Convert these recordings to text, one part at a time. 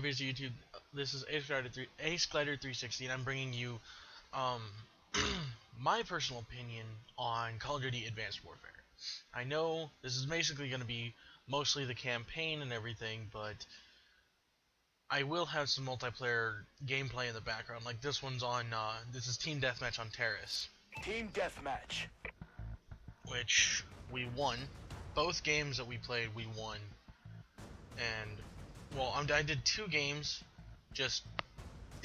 viewers of YouTube. This is Ace Glider 360, and I'm bringing you um, my personal opinion on Call of Duty Advanced Warfare. I know this is basically going to be mostly the campaign and everything, but I will have some multiplayer gameplay in the background. Like this one's on. This is Team Deathmatch on Terrace. Team Deathmatch. Which we won. Both games that we played, we won. And well, I did 2 games, just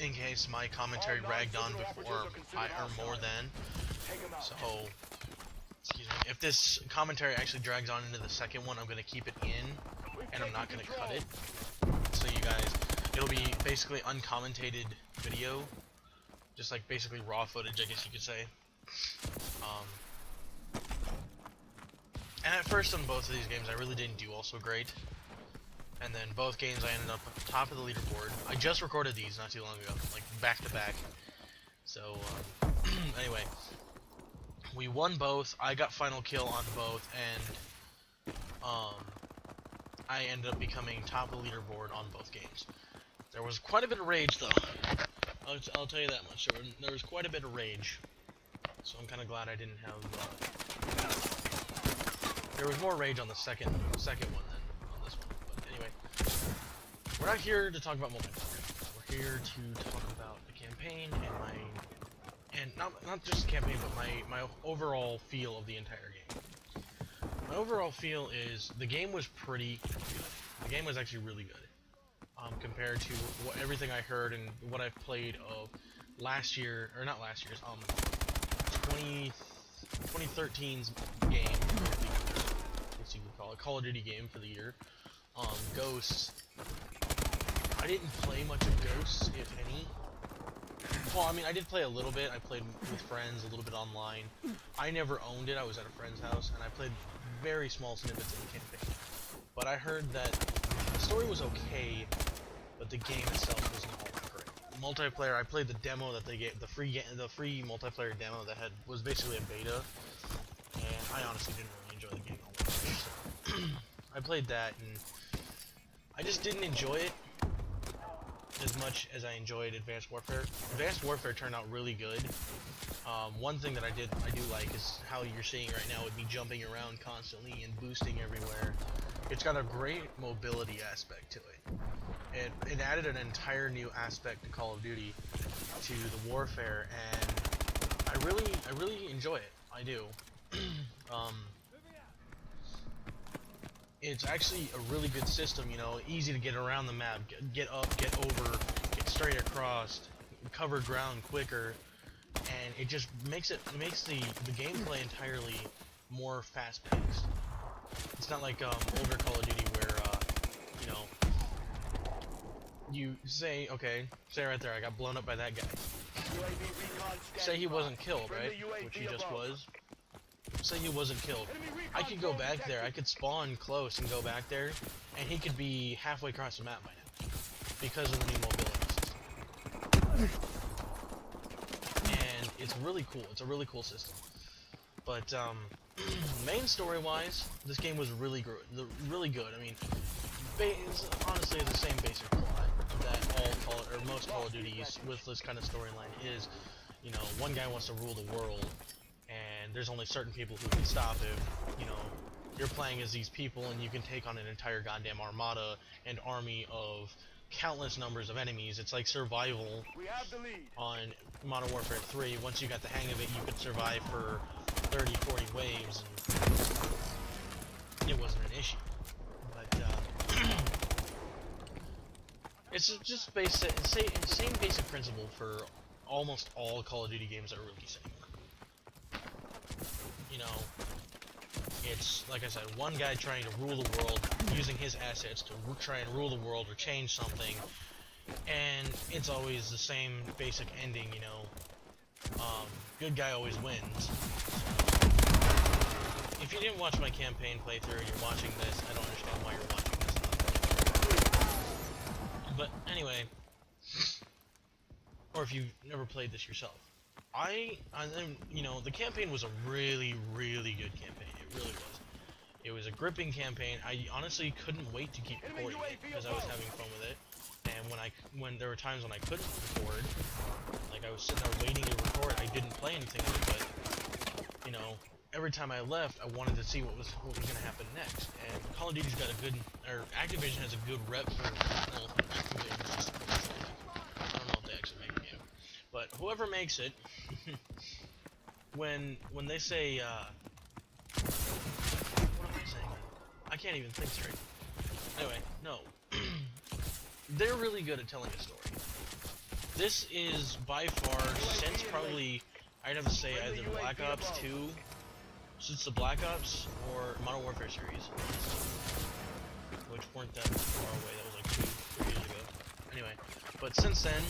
in case my commentary ragged on before or more than. So, excuse me. If this commentary actually drags on into the second one, I'm gonna keep it in, and I'm not gonna cut it. So you guys, it'll be basically uncommentated video, just like basically raw footage, I guess you could say. And at first on both of these games, I really didn't do all so great. And then both games I ended up at the top of the leaderboard. I just recorded these not too long ago, like back to back. So, anyway. We won both, I got final kill on both, and I ended up becoming top of the leaderboard on both games. There was quite a bit of rage though. I'll tell you that much. There was quite a bit of rage. So I'm kind of glad I didn't have... there was more rage on the second one than on this one. But anyway, we're not here to talk about multiplayer. We're here to talk about the campaign and not just the campaign, but my overall feel of the entire game. My overall feel is the game was pretty good. The game was actually really good compared to everything I heard and what I've played of last year, or not last year's, 2013's game. You would call it Call of Duty game for the year. Ghosts. I didn't play much of Ghosts, if any. Well, I mean, I did play a little bit. I played with friends, a little bit online. I never owned it. I was at a friend's house, and I played very small snippets of the campaign. But I heard that the story was okay, but the game itself wasn't all that great. Multiplayer, I played the demo that they gave, the free multiplayer demo that was basically a beta, and I honestly didn't really enjoy the game all that much. So I played that, and I just didn't enjoy it as much as I enjoyed Advanced Warfare. Advanced Warfare turned out really good. One thing that I do like is how you're seeing right now with me jumping around constantly and boosting everywhere. It's got a great mobility aspect to it. It added an entire new aspect to Call of Duty, to the warfare, and I really enjoy it. I do. It's actually a really good system, you know, easy to get around the map, get up, get over, get straight across, cover ground quicker, and it just makes the gameplay entirely more fast-paced. It's not like older Call of Duty where you know, you say, okay, say right there, I got blown up by that guy. Say he wasn't killed, right? Which he just was. Say he wasn't killed. I could go back there, I could spawn close and go back there, and he could be halfway across the map by now, because of the new mobility system. And it's really cool, it's a really cool system. But, main story-wise, this game was really good. I mean, honestly, it's the same basic plot that most Call of Duties with this kind of storyline is. You know, one guy wants to rule the world, and there's only certain people who can stop him. You know, you're playing as these people, and you can take on an entire goddamn armada and army of countless numbers of enemies. It's like survival on Modern Warfare 3. Once you got the hang of it, you could survive for 30, 40 waves, and it wasn't an issue. But it's just same basic principle for almost all Call of Duty games that are releasing. You know, it's, like I said, one guy trying to rule the world, using his assets to try and rule the world or change something, and it's always the same basic ending, you know. Good guy always wins. If you didn't watch my campaign playthrough and you're watching this, I don't understand why you're watching this. But anyway, or if you've never played this yourself, you know, the campaign was a really good campaign. It really was. It was a gripping campaign. I honestly couldn't wait to keep recording it because I was having fun with it. And when there were times when I couldn't record, like I was sitting there waiting to record, I didn't play anything, but you know, every time I left, I wanted to see what was gonna happen next. And Call of Duty's got a good, or Activision has a good rep for, well, Activision just, I don't know if they actually make a game, but whoever makes it, when they say, what am I saying? I can't even think straight. Anyway, no. They're really good at telling a story. This is by far, since probably, I'd have to say either Black Ops 2, since the Black Ops, or Modern Warfare series, which weren't that far away, that was like 2-3 years ago. Anyway, but since then,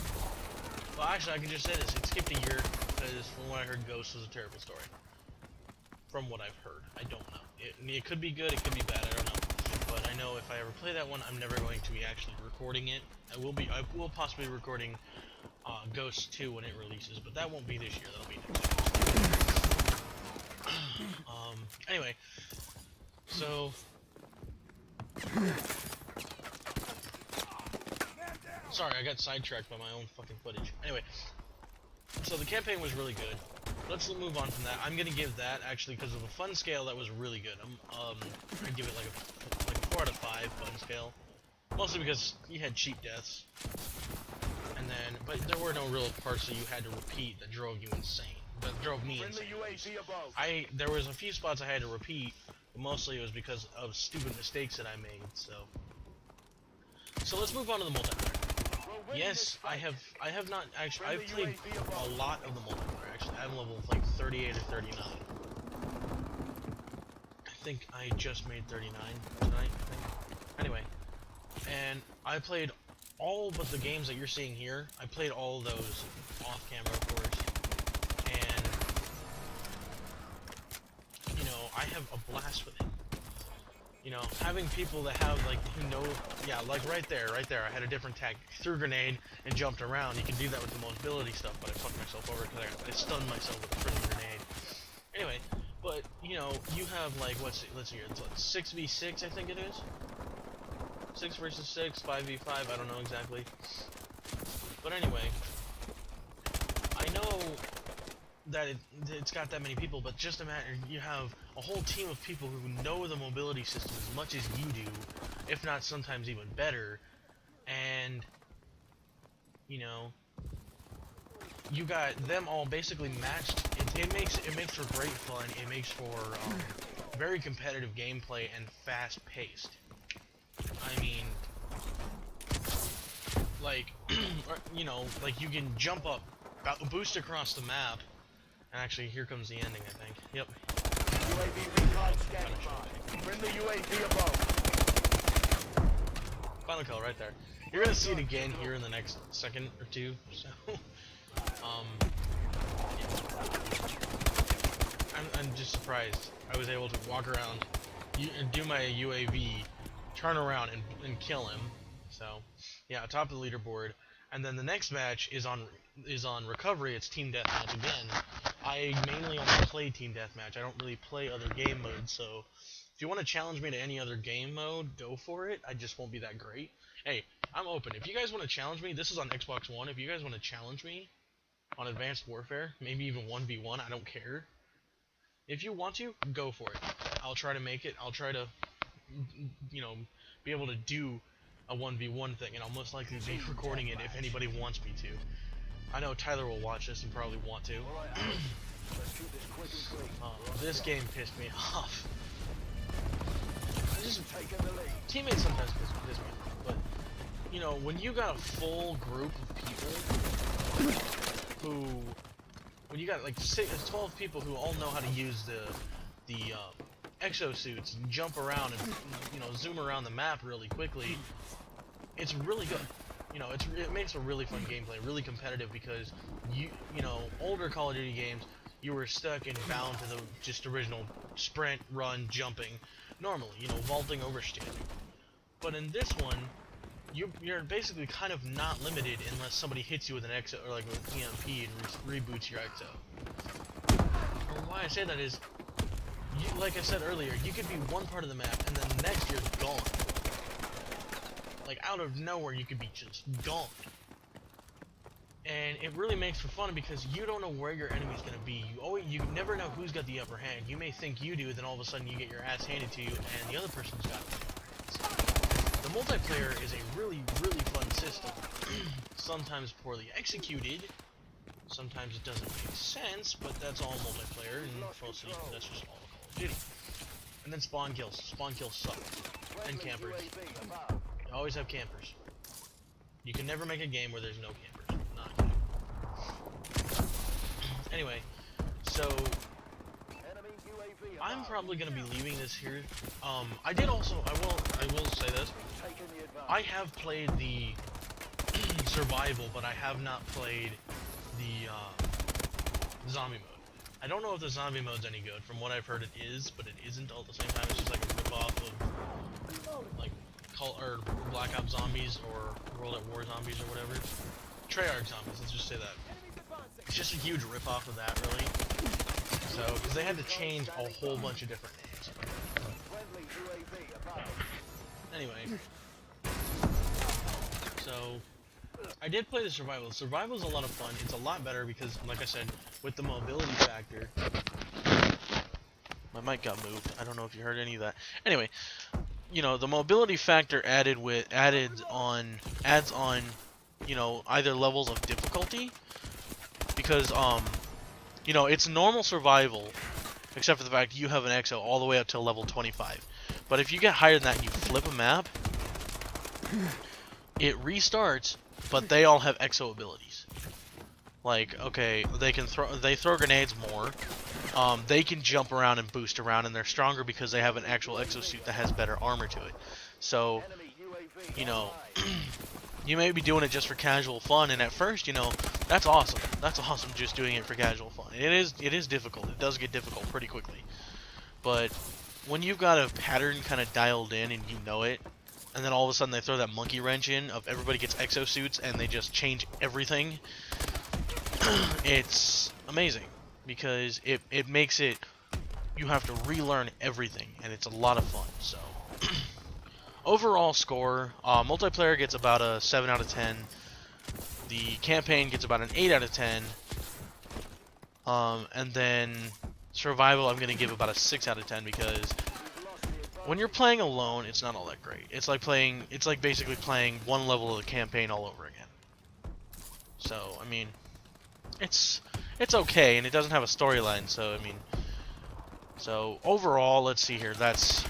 well actually I can just say this, it skipped a year, because from what I heard, Ghost was a terrible story. From what I've heard, I don't know. It could be good, it could be bad, I don't know. But I know if I ever play that one, I'm never going to be actually recording it. I will possibly be recording Ghost 2 when it releases, but that won't be this year, that'll be next year. Anyway, so sorry, I got sidetracked by my own fucking footage. Anyway, so the campaign was really good. Let's move on from that. I'm gonna give that, actually, because of a fun scale, that was really good. I'd give it like a 4 out of 5 fun scale. Mostly because you had cheap deaths. And then, but there were no real parts that you had to repeat that drove you insane. That drove me insane. There was a few spots I had to repeat, but mostly it was because of stupid mistakes that I made, so let's move on to the multiplayer. Yes, I have not actually, I've played a lot of the multiplayer, actually. I'm level like 38 or 39. I think I just made 39 tonight, I think. Anyway, and I played all but the games that you're seeing here. I played all of those off camera, of course. And, you know, I have a blast with it. You know, having people that have, like, who know, yeah, like right there, I had a different tactic. Threw a grenade and jumped around. You can do that with the mobility stuff, but I fucked myself over because I stunned myself with a freaking grenade. Anyway, but, you know, you have, like, let's see here, it's like 6v6, I think it is? 6 versus 6, 5v5, I don't know exactly. But anyway, I know that it's got that many people, but just imagine you have a whole team of people who know the mobility system as much as you do, if not sometimes even better, and, you know, you got them all basically matched. It makes for great fun. It makes for very competitive gameplay and fast-paced. I mean, like, you know, like you can jump up, boost across the map, and actually here comes the ending, I think. Yep. UAV recon standing by. Friendly UAV above. Final kill right there. You're gonna see it again here in the next second or two. So, I'm just surprised I was able to walk around, do my UAV, turn around and kill him. So, yeah, top of the leaderboard. And then the next match is on recovery. It's team deathmatch again. I mainly only play team deathmatch. I don't really play other game modes. So, if you want to challenge me to any other game mode, go for it. I just won't be that great. Hey, I'm open. If you guys want to challenge me, this is on Xbox One. If you guys want to challenge me on Advanced Warfare, maybe even 1v1, I don't care. If you want to, go for it. I'll try to make it. I'll try to, you know, be able to do a 1v1 thing, and I'll most likely be recording it if anybody wants me to. I know Tyler will watch this and probably want to. This game pissed me off. Teammates sometimes piss me off, but, you know, when you got a full group of people who, when you got like 12 people who all know how to use the exosuits and jump around and, you know, zoom around the map really quickly, it's really good. You know, it makes a really fun gameplay, really competitive, because you know, older Call of Duty games, you were stuck and bound to the just original sprint, run, jumping, normally, you know, vaulting, overstanding. But in this one, you're basically kind of not limited unless somebody hits you with an exo, or like with EMP and reboots your exo. And why I say that is, like I said earlier, you could be one part of the map and then the next you're gone. like out of nowhere you could be just gone. And it really makes for fun because you don't know where your enemy's gonna be. You never know who's got the upper hand. You may think you do, then all of a sudden you get your ass handed to you, and the other person's got the upper hand. The multiplayer is a really, really fun system. Sometimes poorly executed. Sometimes it doesn't make sense, but that's all multiplayer, and mostly that's just all Call of Duty. And then spawn kills. Spawn kills suck. And campers. You always have campers. You can never make a game where there's no campers. Not kidding. Anyway, so I'm probably gonna be leaving this here. I will say this. I have played the survival, but I have not played the zombie mode. I don't know if the zombie mode's any good. From what I've heard, it is, but it isn't all at the same time. It's just like a rip-off of like Black Ops Zombies or World at War Zombies or whatever. Treyarch Zombies, let's just say that. It's just a huge rip-off of that, really. So, because they had to change a whole bunch of different names. Anyway. So, I did play the survival. The survival is a lot of fun. It's a lot better because, like I said, with the mobility factor. My mic got moved. I don't know if you heard any of that. Anyway, you know, the mobility factor adds on, you know, either levels of difficulty, because you know, it's normal survival, except for the fact you have an EXO all the way up to level 25. But if you get higher than that and you flip a map, it restarts, but they all have EXO abilities. Like, okay, they throw grenades more. They can jump around and boost around, and they're stronger because they have an actual exosuit that has better armor to it. So, you know, you may be doing it just for casual fun, and at first, you know, that's awesome. That's awesome, just doing it for casual fun. It is difficult. It does get difficult pretty quickly. But when you've got a pattern kind of dialed in and you know it, and then all of a sudden they throw that monkey wrench in of everybody gets exosuits and they just change everything, it's amazing. Because it makes it, you have to relearn everything, and it's a lot of fun. So, overall score, multiplayer gets about a 7 out of 10. The campaign gets about an 8 out of 10. And then survival, I'm gonna give about a 6 out of 10 because when you're playing alone, it's not all that great. It's like basically playing one level of the campaign all over again. So, I mean, it's okay, and it doesn't have a storyline, so, I mean, so, overall, let's see here, that's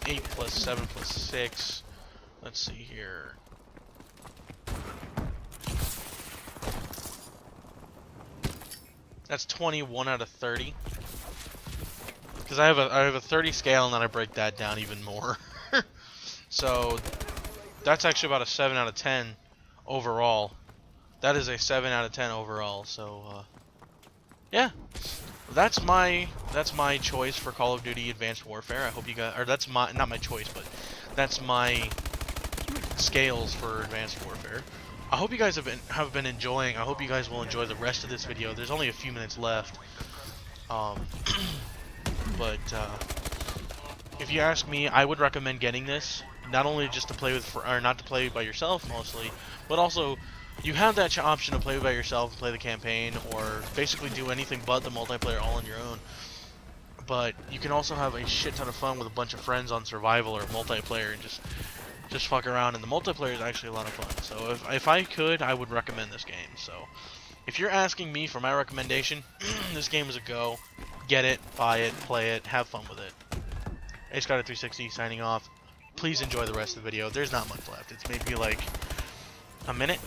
8 plus 7 plus 6, let's see here, that's 21 out of 30, because I have a 30 scale, and then I break that down even more, so, that's actually about a 7 out of 10 overall. That is a 7 out of 10 overall, so, yeah, that's my choice for Call of Duty Advanced Warfare. I hope you guys, or that's not my choice, but that's my scales for Advanced Warfare. I hope you guys have been enjoying. I hope you guys will enjoy the rest of this video. There's only a few minutes left, but if you ask me, I would recommend getting this, not only just to play with, or not to play by yourself mostly, but also you have that option to play by yourself and play the campaign, or basically do anything but the multiplayer all on your own. But you can also have a shit ton of fun with a bunch of friends on survival or multiplayer and just fuck around. And the multiplayer is actually a lot of fun. So if I could, I would recommend this game. So if you're asking me for my recommendation, this game is a go. Get it, buy it, play it, have fun with it. Cod 360 signing off. Please enjoy the rest of the video. There's not much left. It's maybe like a minute.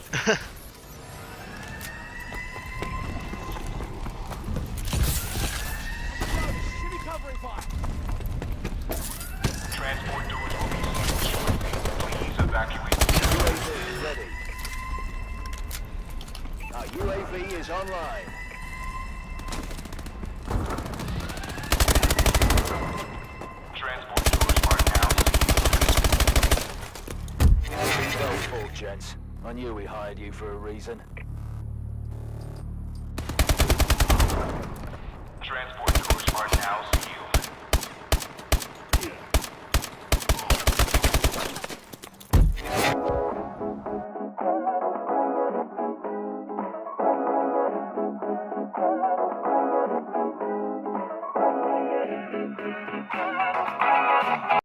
Transport doors will be sealed shortly. Please evacuate. UAV is ready. Our UAV is online. Transport doors are now sealed. Well fought, gents. I knew we hired you for a reason. Transport